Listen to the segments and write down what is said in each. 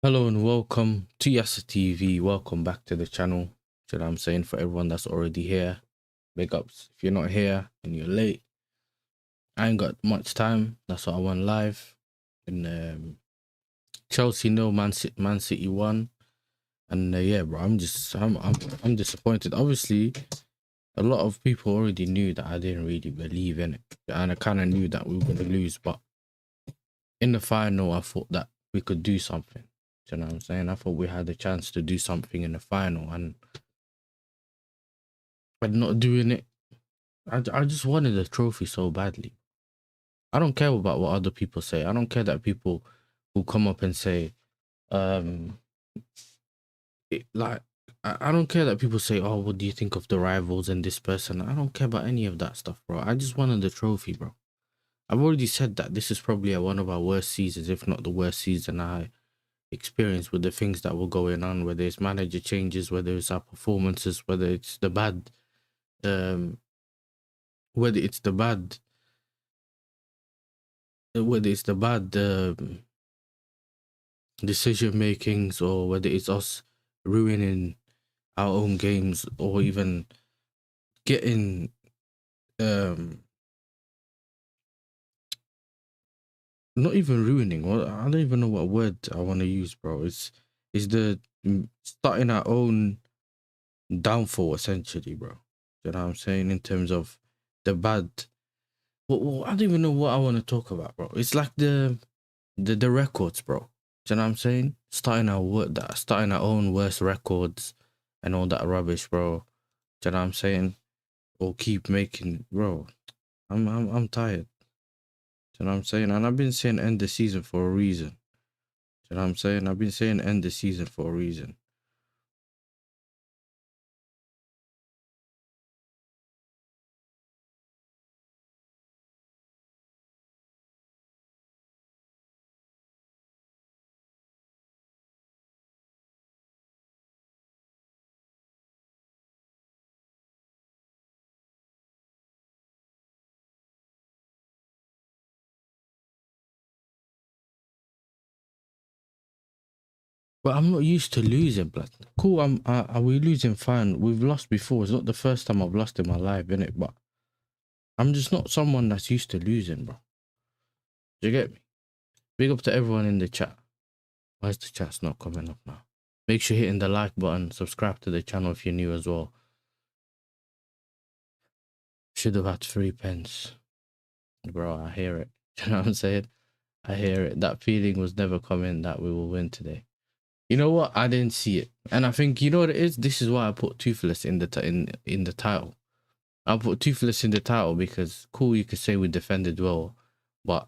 Hello and welcome to YASSERTV. Welcome back to the channel. You know what I'm saying? For everyone that's already here, big ups. If you're not here and you're late, I ain't got much time. That's what I went live. And Chelsea no, Man City won. And yeah, bro, I'm disappointed. Obviously, a lot of people already knew that I didn't really believe in it, and I kind of knew that we were gonna lose. But in the final, I thought that we could do something. You know what I'm saying? I thought we had a chance to do something in the final, and by not doing it, I just wanted a trophy so badly. I don't care about what other people say. I don't care that people will come up and say, um, like, I don't care that people say, oh, what do you think of the rivals and this person? I don't care about any of that stuff, bro. I just wanted the trophy, bro. I've already said that this is probably one of our worst seasons, if not the worst season I experienced, with the things that were going on, whether it's manager changes, whether it's our performances, whether it's the bad, whether it's the bad whether it's the bad decision makings, or whether it's us ruining our own games, or even getting not even ruining. Well, I don't even know what word I want to use, bro. It's the starting our own downfall, essentially, bro. You know what I'm saying? In terms of the bad, well, I don't even know what I want to talk about, bro. It's like the records, bro. Do you know what I'm saying? Starting our own worst records and all that rubbish, bro. Do you know what I'm saying? Or keep making, bro. I'm tired. Do you know what I'm saying? And I've been saying end the season for a reason. Do you know what I'm saying? I've been saying end the season for a reason. But I'm not used to losing, blood. Cool, we losing, fine. We've lost before. It's not the first time I've lost in my life, innit? But I'm just not someone that's used to losing, bro. Do you get me? Big up to everyone in the chat. Why is the chat's not coming up now? Make sure you're hitting the like button. Subscribe to the channel if you're new as well. Should have had 3 pence. Bro, I hear it. You know what I'm saying? I hear it. That feeling was never coming that we will win today. You know what? I didn't see it. And I think, you know what it is? This is why I put Toothless in the in the title. I put Toothless in the title because, cool, you could say we defended well, but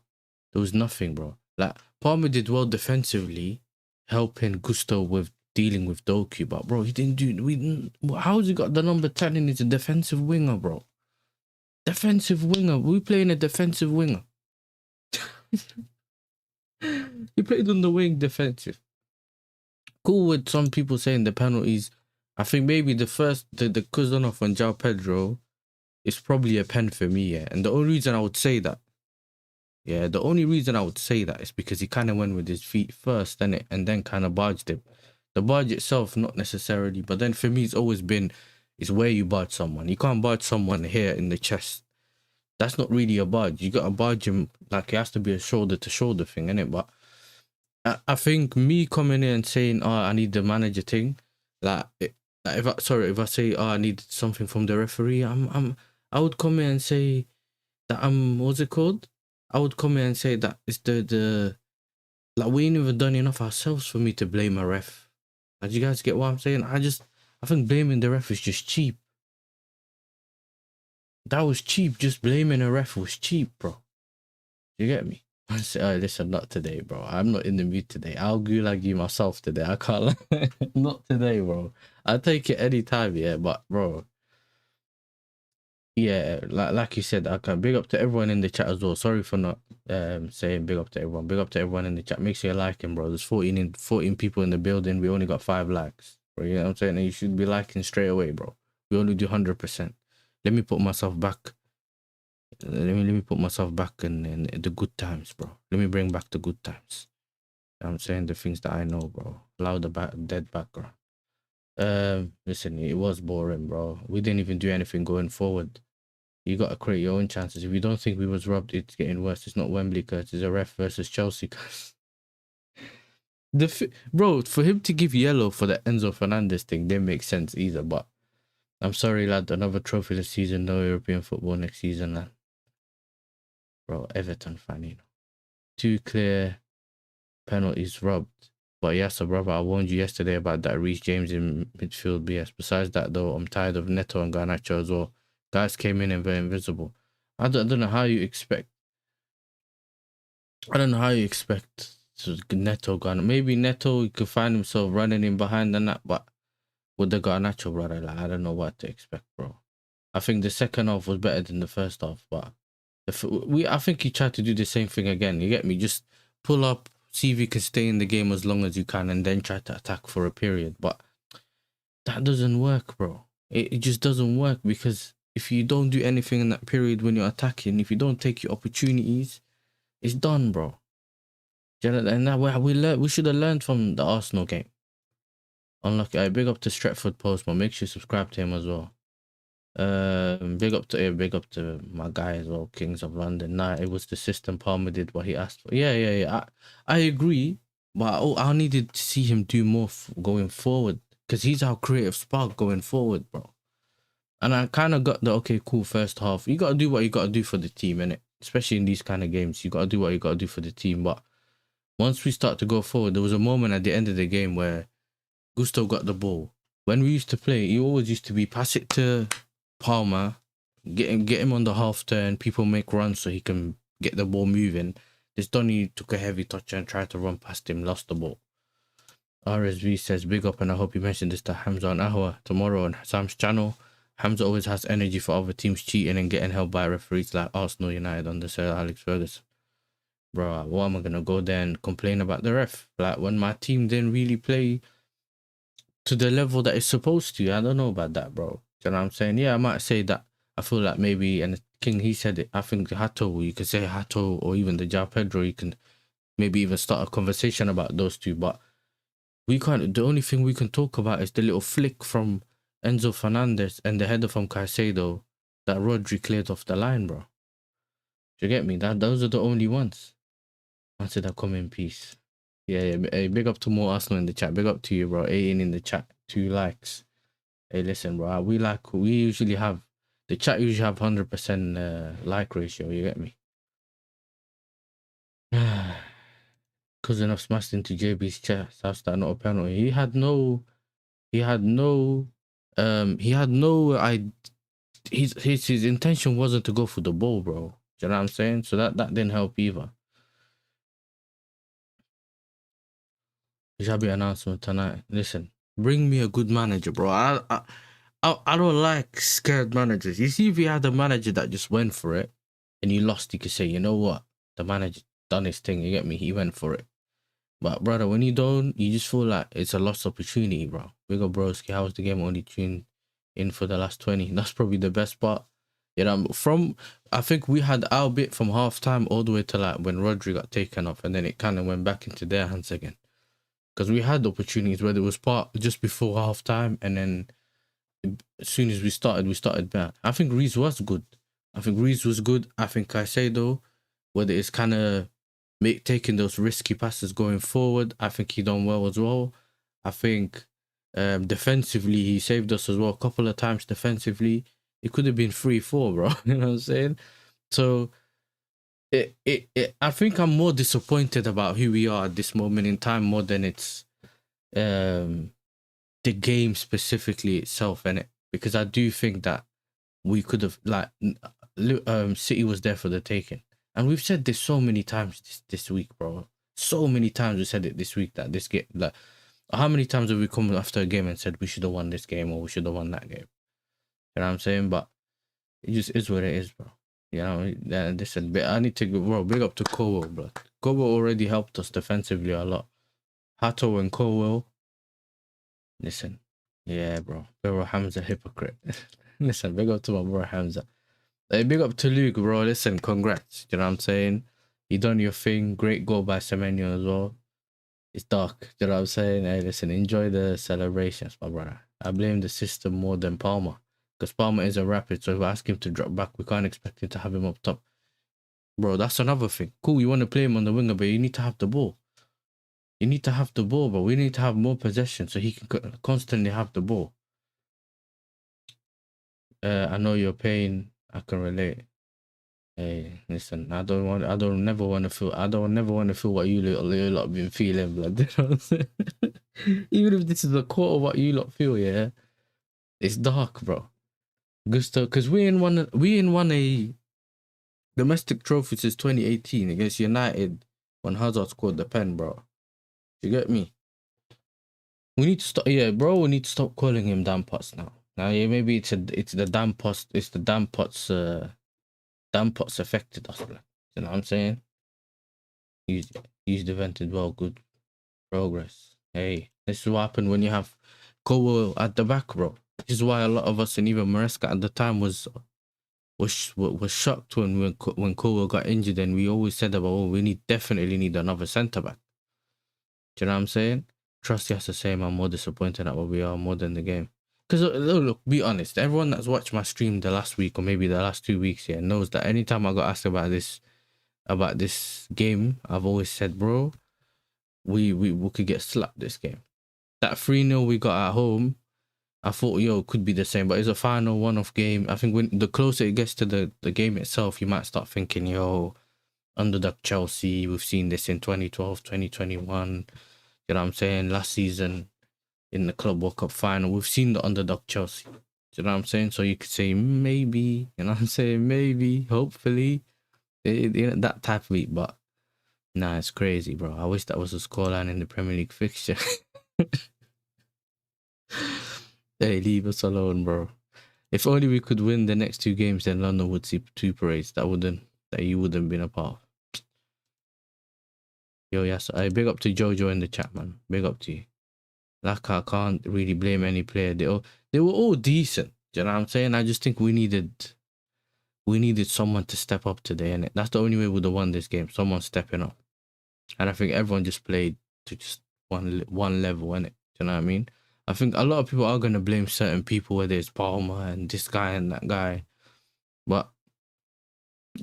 there was nothing, bro. Like, Palmer did well defensively, helping Gusto with dealing with Doku, but bro, he didn't do. How's he got the number 10 and he's a defensive winger, bro? Defensive winger. We playing a defensive winger. He played on the wing, defensive. Cool with some people saying the penalties. I think maybe the Kuzanov and João Pedro is probably a pen for me, yeah. And the only reason I would say that, is because he kind of went with his feet first, and then kind of barged him. The barge itself, not necessarily, but then for me, it's always been, it's where you barge someone. You can't barge someone here in the chest. That's not really a barge. You got to barge him, like, it has to be a shoulder to shoulder thing, innit? But I think me coming in and saying, oh, I need the manager thing, like, if I say, oh, I need something from the referee, I would come in and say that what's it called? I would come in and say that it's the like, we ain't even done enough ourselves for me to blame a ref. Like, you guys get what I'm saying? I think blaming the ref is just cheap. That was cheap. Just blaming a ref was cheap, bro. You get me? I say, oh, listen, not today, bro. I'm not in the mood today. I'll gulag you myself today. I can't. Not today, bro. I'll take it anytime, yeah. But, bro, yeah, like you said, I can big up to everyone in the chat as well. Sorry for not saying big up to everyone. Big up to everyone in the chat. Make sure you're liking, bro. There's 14 people in the building. We only got 5 likes, bro. You know what I'm saying? And you should be liking straight away, bro. We only do 100%. Let me put myself back. Let me put myself back in the good times, bro. Let me bring back the good times. I'm saying the things that I know, bro. Allow the dead background. Listen, it was boring, bro. We didn't even do anything going forward. You got to create your own chances. If you don't think we was robbed, it's getting worse. It's not Wembley, cuz it's a ref versus Chelsea, cuz. Bro, for him to give yellow for the Enzo Fernandez thing didn't make sense either. But I'm sorry, lad. Another trophy this season. No European football next season, lad. Bro, Everton fan, you know. 2 clear penalties robbed. But yes, brother, I warned you yesterday about that Reece James in midfield BS. Besides that, though, I'm tired of Neto and Garnacho as well. Guys came in and were invisible. I don't know how you expect. I don't know how you expect Neto Garnacho. Maybe Neto could find himself running in behind and that, but with the Garnacho, brother, like, I don't know what to expect, bro. I think the second half was better than the first half, but I think he tried to do the same thing again. You get me? Just pull up, see if you can stay in the game as long as you can, and then try to attack for a period. But that doesn't work, bro. It just doesn't work, because if you don't do anything in that period when you're attacking, if you don't take your opportunities, it's done, bro. And that we should have learned from the Arsenal game. Unlucky. I big up to Stretford Postman. Make sure you subscribe to him as well. Big up to my guy as well, Kings of London. Nah, it was the system. Palmer did what he asked for. Yeah. I agree, but I needed to see him do more going forward, because he's our creative spark going forward, bro. And I kind of got the okay, cool first half. You got to do what you got to do for the team, innit? Especially in these kind of games, you got to do what you got to do for the team. But once we start to go forward, there was a moment at the end of the game where Gusto got the ball. When we used to play, he always used to be pass it to Palmer, get him on the half turn, people make runs so he can get the ball moving. This Donny took a heavy touch and tried to run past him, lost the ball. RSV says, big up, and I hope you mentioned this to Hamza and Ahwa tomorrow on Sam's channel. Hamza always has energy for other teams cheating and getting held by referees like Arsenal United under Sir Alex Ferguson. Bro, what am I going to go there and complain about the ref? Like, when my team didn't really play to the level that it's supposed to, I don't know about that, bro. Do you know what I'm saying? Yeah, I might say that. I feel like maybe, and King, he said it, I think Hato, you could say Hato, or even the João Pedro, you can maybe even start a conversation about those two, but we can't. The only thing we can talk about is the little flick from Enzo Fernandez and the header from Caicedo that Rodri cleared off the line, bro. Do you get me? Those are the only ones. I said I come in peace. Yeah. Hey, big up to more Arsenal in the chat. Big up to you, bro. 18 in the chat. 2 likes. Hey, listen, bro. We usually have, the chat usually have 100% like ratio. You get me? Cousin of smashed into JB's chest. That's not a penalty. He had no. His intention wasn't to go for the ball, bro. Do you know what I'm saying? So that didn't help either. Xabi announcement tonight. Listen, bring me a good manager, bro. I don't like scared managers. You see, if you had a manager that just went for it and you lost, you could say, you know what, the manager done his thing. You get me? He went for it. But brother, when you don't, you just feel like it's a lost opportunity, bro. Big up, broski. How was the game? Only tuned in for the last 20. That's probably the best part. You know, I think we had our bit from half time all the way to like when Rodri got taken off, and then it kind of went back into their hands again. Because we had opportunities where there was part just before half time, and then as soon as we started bad. I think Reece was good. I think Caicedo, whether it's kind of taking those risky passes going forward, I think he done well as well. I think defensively, he saved us as well a couple of times defensively. It could have been 3-4, bro. You know what I'm saying? So I think I'm more disappointed about who we are at this moment in time more than it's the game specifically itself, innit? Because I do think that we could have, like, City was there for the taking. And we've said this so many times this week, bro. So many times we said it this week that this game, like, how many times have we come after a game and said we should have won this game or we should have won that game? You know what I'm saying? But it just is what it is, bro. You know, listen, I need to, bro, big up to Cowell, bro. Cowell already helped us defensively a lot. Hato and Cowell, listen, yeah, bro. Bro, Hamza hypocrite. Listen, big up to my bro Hamza. Hey, big up to Luke, bro. Listen, congrats. You know what I'm saying? You done your thing. Great goal by Semenyo as well. It's dark. You know what I'm saying? Hey, listen, enjoy the celebrations, my brother. I blame the system more than Palmer. Because Palmer is a rapid, so if I ask him to drop back, we can't expect him to have him up top. Bro, that's another thing. Cool, you want to play him on the winger, but you need to have the ball. You need to have the ball, bro. We need to have more possession so he can constantly have the ball. I know your pain. I can relate. Hey, listen, I don't never want to feel what you lot have been feeling, blood. You know what I'm saying? Even if this is a quarter of what you lot feel, yeah, it's dark, bro. Gusto, because we ain't won a domestic trophy since 2018 against United when Hazard scored the pen, bro. You get me? We need to stop, yeah, bro. We need to stop calling him damn pots now. Now, yeah, maybe it's the damn pots. It's the damn pots. Damn pots affected us, bro. You know what I'm saying? Used the vented well, good progress. Hey, this is what happened when you have Cole at the back, bro. This is why a lot of us, and even Maresca at the time, was shocked when Cole got injured, and we always said about, oh, we definitely need another centre back. Do you know what I'm saying? Trust has to say I'm more disappointed at what we are more than the game. Because look, be honest, everyone that's watched my stream the last week or maybe the last 2 weeks here knows that anytime I got asked about this game, I've always said, bro, we could get slapped this game. That 3-0 we got at home, I thought, yo, it could be the same, but it's a final one-off game. I think when the closer it gets to the game itself, you might start thinking, yo, underdog Chelsea, we've seen this in 2012, 2021. You know what I'm saying? Last season in the Club World Cup final, we've seen the underdog Chelsea. You know what I'm saying? So you could say maybe, you know what I'm saying? Maybe, hopefully, that type of beat. But nah, it's crazy, bro. I wish that was a scoreline in the Premier League fixture. Hey, leave us alone, bro. If only we could win the next 2 games, then London would see 2 parades that you wouldn't been a part of. Yo, yes, I big up to Jojo in the chat, man. Big up to you. Like, I can't really blame any player. They were all decent. Do you know what I'm saying? I just think we needed someone to step up today, and that's the only way we would have won this game. Someone stepping up, and I think everyone just played to just one level, innit? Do you know what I mean? I think a lot of people are gonna blame certain people, whether it's Palmer and this guy and that guy, but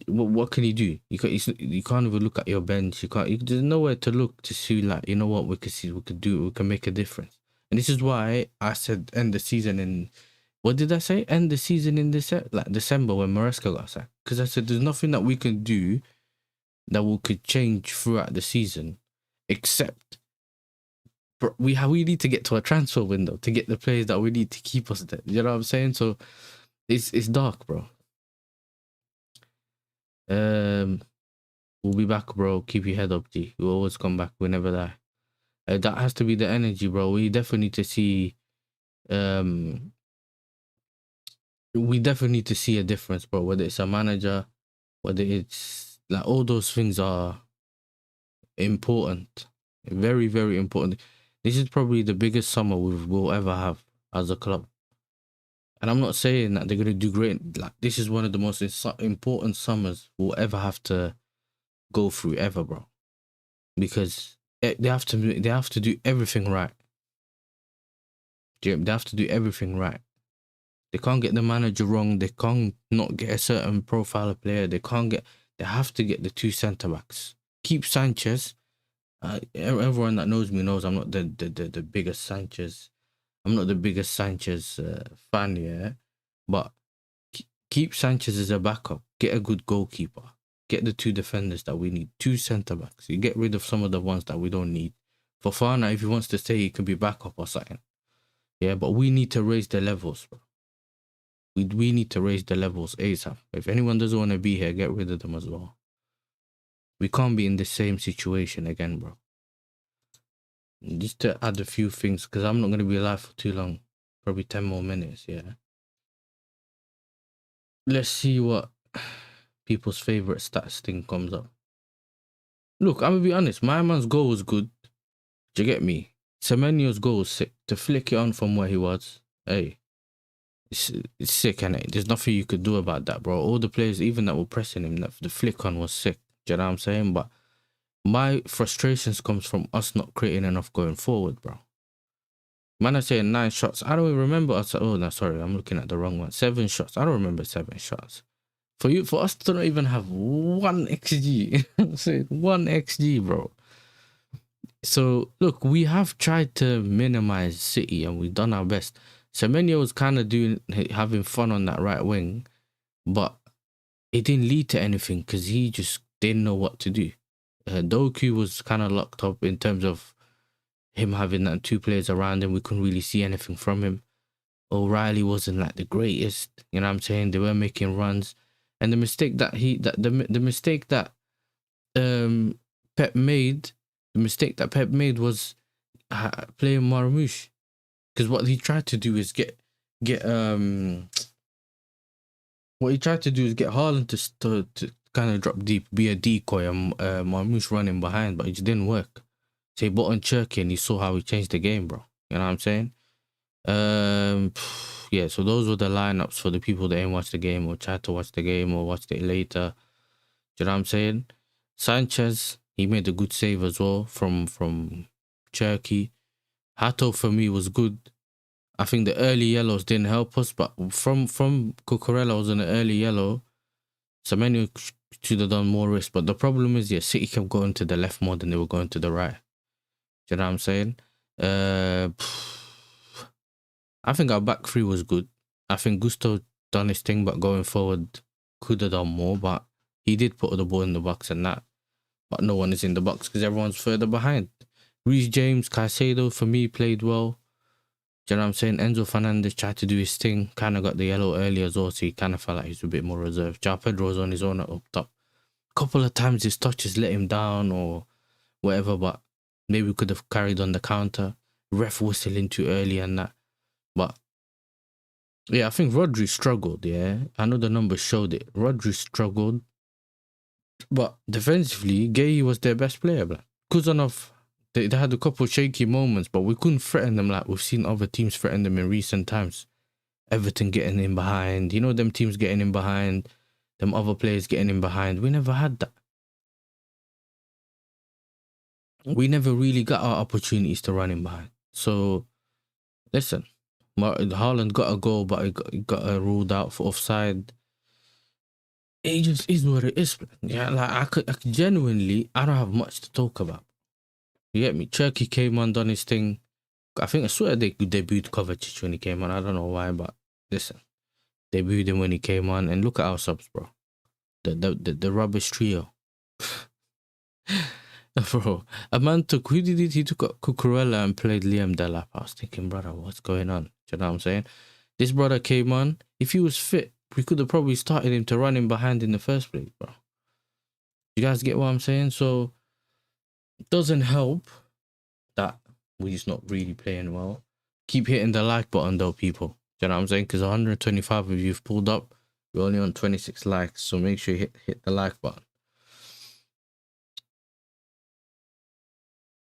what can you do? You can't even look at your bench. There's nowhere to look to see, like, you know what, we can make a difference. And this is why I said end the season in, what did I say? End the season in December when Maresca got sacked. Because I said there's nothing that we can do that could change throughout the season, except we need to get to a transfer window to get the players that we need to keep us there. You know what I'm saying? So it's dark, bro. We'll be back, bro. Keep your head up, G. We'll always come back. We never die. That has to be the energy, bro. We definitely need to see. We definitely need to see a difference, bro. Whether it's a manager, whether it's like, all those things are important, very, very important. This is probably the biggest summer we'll ever have as a club. And I'm not saying that they're gonna do great. Like, this is one of the most important summers we'll ever have to go through ever, bro. Because they have to do everything right. They have to do everything right. They can't get the manager wrong. They can't not get a certain profile of player. They have to get the 2 centre backs. Keep Sanchez. Everyone that knows me knows I'm not the biggest Sanchez. I'm not the biggest Sanchez fan, yeah. But keep Sanchez as a backup. Get a good goalkeeper. Get the 2 defenders that we need. 2 centre backs. You get rid of some of the ones that we don't need. For Fana, if he wants to stay, he can be backup or something. Yeah, but we need to raise the levels, bro. We need to raise the levels ASAP. If anyone doesn't want to be here, get rid of them as well. We can't be in the same situation again, bro. Just to add a few things, because I'm not going to be alive for too long. Probably 10 more minutes, yeah. Let's see what people's favourite stats thing comes up. Look, I'm going to be honest. My man's goal was good. Do you get me? Semenyo's goal was sick. To flick it on from where he was, hey, it's sick, innit? There's nothing you could do about that, bro. All the players, even that were pressing him, the flick on was sick. Do you know what I'm saying? But My frustrations comes from us not creating enough going forward, bro. Man, I saying 9 shots. I don't even remember us. Oh no, sorry, I'm looking at the wrong one. 7 shots. I don't remember 7 shots. For us to not even have 1 xg, say 1 xg, bro. So look, we have tried to minimize City and we've done our best. Semenyo was kind of having fun on that right wing, but it didn't lead to anything because he just didn't know what to do. Doku was kind of locked up in terms of him having that 2 players around him. We couldn't really see anything from him. O'Reilly wasn't like the greatest, you know what I'm saying? They were making runs, and the mistake that the mistake that Pep made, was playing Marmoush, because what he tried to do is get Haaland to kind of drop deep, be a decoy, and Marmoush running behind, but it just didn't work. So he bought on Cherky and he saw how he changed the game, bro. You know what I'm saying? Yeah, so those were the lineups for the people that ain't watched the game or tried to watch the game or watched it later. Do you know what I'm saying? Sanchez, he made a good save as well from Cherky. Hato for me was good. I think the early yellows didn't help us, but from Cucurella was an early yellow. Semenyo should have done more risk, but the problem is, yeah, City kept going to the left more than they were going to the right. Do you know what I'm saying? I think our back three was good. I think Gusto done his thing, but going forward could have done more. But he did put the ball in the box and that. But no one is in the box because everyone's further behind. Reece James, Caicedo for me played well. Do you know what I'm saying? Enzo Fernandez tried to do his thing. Kind of got the yellow early as well, so he kind of felt like he's a bit more reserved. João Pedro was on his own up top. A couple of times his touches let him down or whatever, but maybe we could have carried on the counter. Ref whistling too early and that. But yeah, I think Rodri struggled, yeah. I know the numbers showed it. Rodri struggled. But defensively, Gay was their best player, bro. Kuzanov, they had a couple of shaky moments, but we couldn't threaten them like we've seen other teams threaten them in recent times. Everton getting in behind. You know, them teams getting in behind. Them other players getting in behind. We never had that. We never really got our opportunities to run in behind. So, listen. Haaland got a goal, but he got ruled out for offside. It just is what it is. Yeah, like I could genuinely, I don't have much to talk about. You get me? Cherky came on, done his thing. I think I swear they debuted Kovacic when he came on. I don't know why, but listen, debuted him when he came on, and look at our subs, bro. The rubbish trio. Bro, a man took, who did it? He took Cucurella and played Liam Delap. I was thinking, brother, what's going on? Do you know what I'm saying? This brother came on. If he was fit, we could have probably started him to run him behind in the first place, bro. You guys get what I'm saying? So, it doesn't help that we're just not really playing well. Keep hitting the like button, though, people. Do you know what I'm saying? Because 125 of you have pulled up. We're only on 26 likes, so make sure you hit the like button.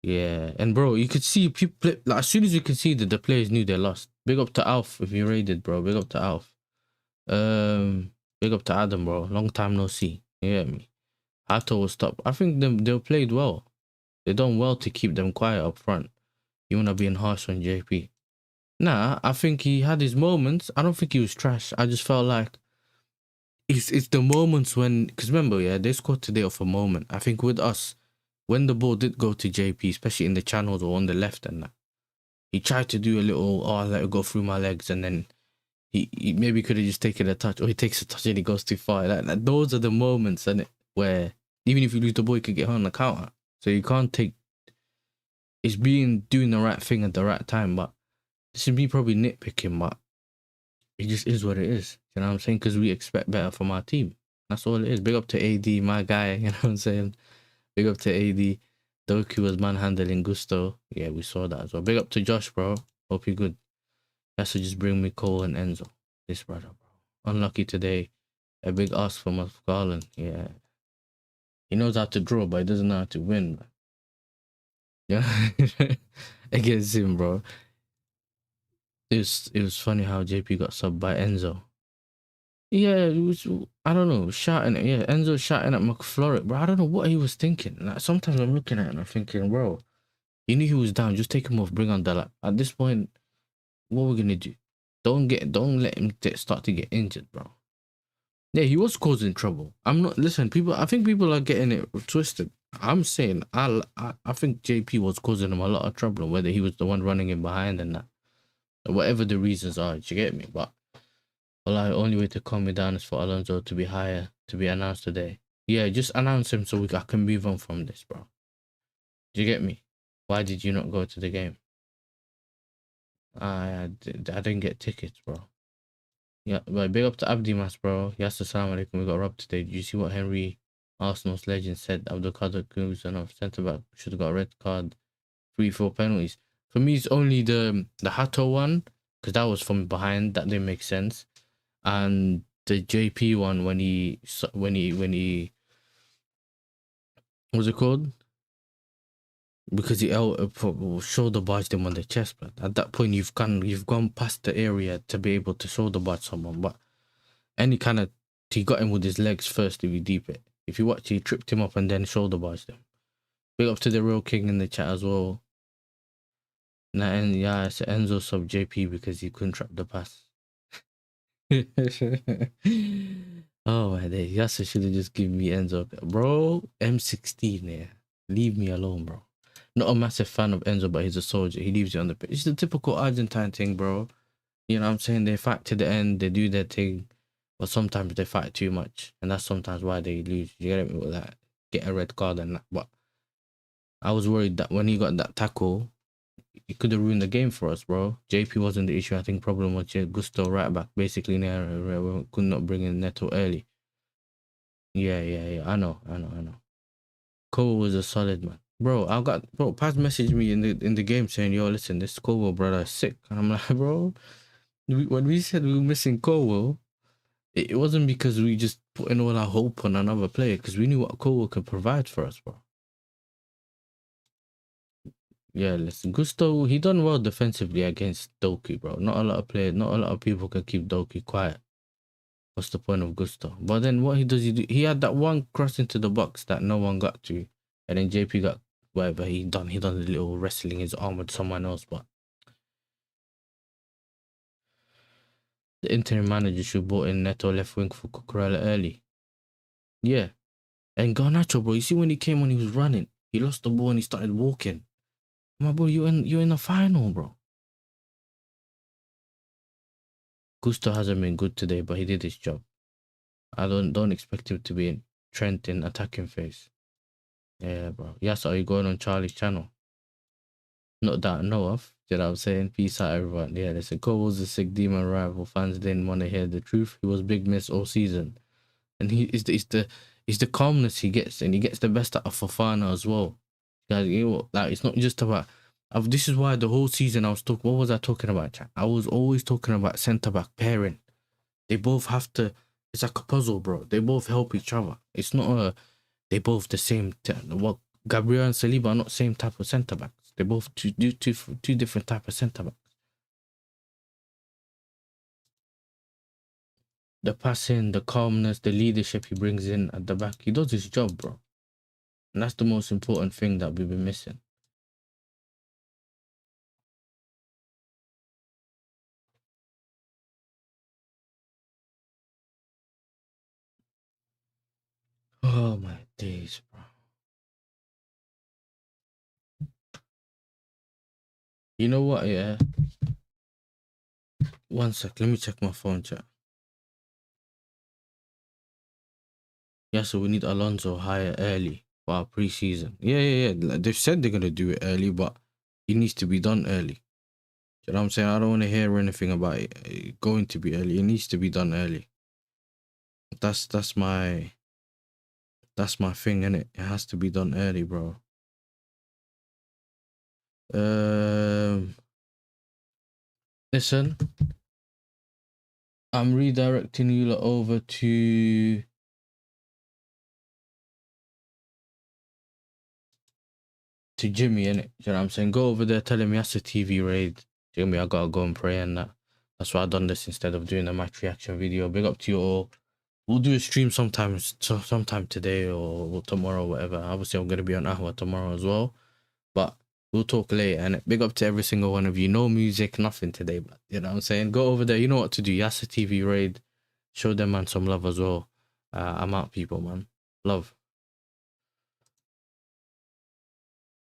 Yeah, and bro, you could see people like as soon as you could see that the players knew they lost. Big up to Alf if you raided, bro. Big up to Alf. Big up to Adam, bro. Long time no see. You get me? Hato was top. I think they played well. They done well to keep them quiet up front. You wanna be harsh on JP? Nah, I think he had his moments. I don't think he was trash. I just felt like it's the moments when, because remember, yeah, they scored today off a moment. I think with us, when the ball did go to JP, especially in the channels or on the left and that, he tried to do a little, oh, I let it go through my legs, and then he maybe could have just taken a touch, or he takes a touch and he goes too far. Like those are the moments, and where even if you lose the ball, you could get on the counter. So you can't take. It's doing the right thing at the right time, but this is me probably nitpicking, but it just is what it is. You know what I'm saying? Because we expect better from our team. That's all it is. Big up to AD, my guy. You know what I'm saying? Big up to AD. Doku was manhandling Gusto. Yeah, we saw that as well. Big up to Josh, bro. Hope you're good. Has to just bring me Cole and Enzo. This brother, bro. Unlucky today. A big ask from us, Garland. Yeah. He knows how to draw, but he doesn't know how to win. Man. Yeah. Against him, bro. It was funny how JP got subbed by Enzo. Yeah, it was, I don't know, shouting at, yeah, Enzo shouting at McFlurry, bro. I don't know what he was thinking. Like, sometimes I'm looking at it and I'm thinking, bro, you knew he was down, just take him off, bring on Dala. At this point, what we're gonna do? Don't let him start to get injured, bro. Yeah, he was causing trouble. I'm not, listen, people, I think people are getting it twisted. I'm saying, I think JP was causing him a lot of trouble, whether he was the one running him behind and that. Whatever the reasons are, do you get me? But well, the only way to calm me down is for Alonso to be higher, to be announced today. Yeah, just announce him so I can move on from this, bro. Do you get me? Why did you not go to the game? I didn't get tickets, bro. Yeah, but big up to Abdi Mas, bro. Yes, assalamu alaikum. We got robbed today. Did you see what Henry, Arsenal's legend, said? Abdul Qadir Cruz and our centre back should have got a red card, 3-4 penalties. For me, it's only the Hato one, because that was from behind. That didn't make sense. And the JP one when he what's it called? Because he shoulder barged him on the chest, but at that point you've gone past the area to be able to shoulder barge someone. But any kind of, he got him with his legs first if you deep it. If you watch, he tripped him up and then shoulder barged him. Big up to the real king in the chat as well. Nah, and yeah, it's Enzo sub JP because he couldn't trap the pass. Oh my days, Yasser should have just given me Enzo, bro. M16, yeah, leave me alone, bro. Not a massive fan of Enzo, but he's a soldier. He leaves you on the pitch. It's the typical Argentine thing, bro. You know what I'm saying? They fight to the end, they do their thing, but sometimes they fight too much, and that's sometimes why they lose. You get me with that? Get a red card and that. But I was worried that when he got that tackle, it could have ruined the game for us, bro. JP wasn't the issue. I think problem was Gusto right back. Basically, could not bring in Neto early. Yeah. I know. Cole was a solid man, bro. Paz messaged me in the game saying, "Yo, listen, this Cole brother is sick," and I'm like, bro, when we said we were missing Cole, it wasn't because we just put in all our hope on another player, because we knew what Cole could provide for us, bro. Yeah, listen, Gusto, he done well defensively against Doku, bro. Not a lot of people can keep Doku quiet. What's the point of Gusto? But then what he does, he had that one cross into the box that no one got to, and then JP got whatever he done the little wrestling his arm with someone else. But the interim manager should brought in Neto left wing for Cucurella early. Yeah, and Garnacho, bro. You see when he was running, he lost the ball and he started walking. My boy, you're in the final, bro. Gusto hasn't been good today, but he did his job. I don't expect him to be in Trent in attacking phase. Yeah, bro. Yes, are you going on Charlie's channel? Not that I know of. You know what I'm saying? Peace out, everyone. Yeah, listen, Cole was a sick demon rival. Fans didn't want to hear the truth. He was big miss all season. And it's the calmness he gets, and he gets the best out of Fofana as well. Guys, like, it's not just about, this is why the whole season I was talking, what was I talking about, chat? I was always talking about centre-back pairing. They both have to, it's like a puzzle, bro. They both help each other. It's not they both the same, Gabriel and Saliba are not same type of centre-backs. They're both two different type of centre-backs. The passing, the calmness, the leadership he brings in at the back. He does his job, bro. And that's the most important thing that we've been missing. Oh my days, bro. You know what, yeah? One sec, let me check my phone, chat. Yeah, so we need Alonso higher early for our pre-season. Yeah. Like, they've said they're going to do it early, but it needs to be done early. You know what I'm saying? I don't want to hear anything about it going to be early. It needs to be done early. That's my thing, innit? It has to be done early, bro. Listen, I'm redirecting you lot over to Jimmy, innit? You know what I'm saying? Go over there, tell him YASSERTV raid. Jimmy, I gotta go and pray and that. That's why I done this instead of doing a match reaction video. Big up to you all. We'll do a stream sometime today or tomorrow, whatever. Obviously, I'm gonna be on Ahwa tomorrow as well, but we'll talk later. And big up to every single one of you. No music, nothing today, but you know what I'm saying. Go over there. You know what to do. YASSERTV raid. Show them man some love as well. I'm out, people, man. Love.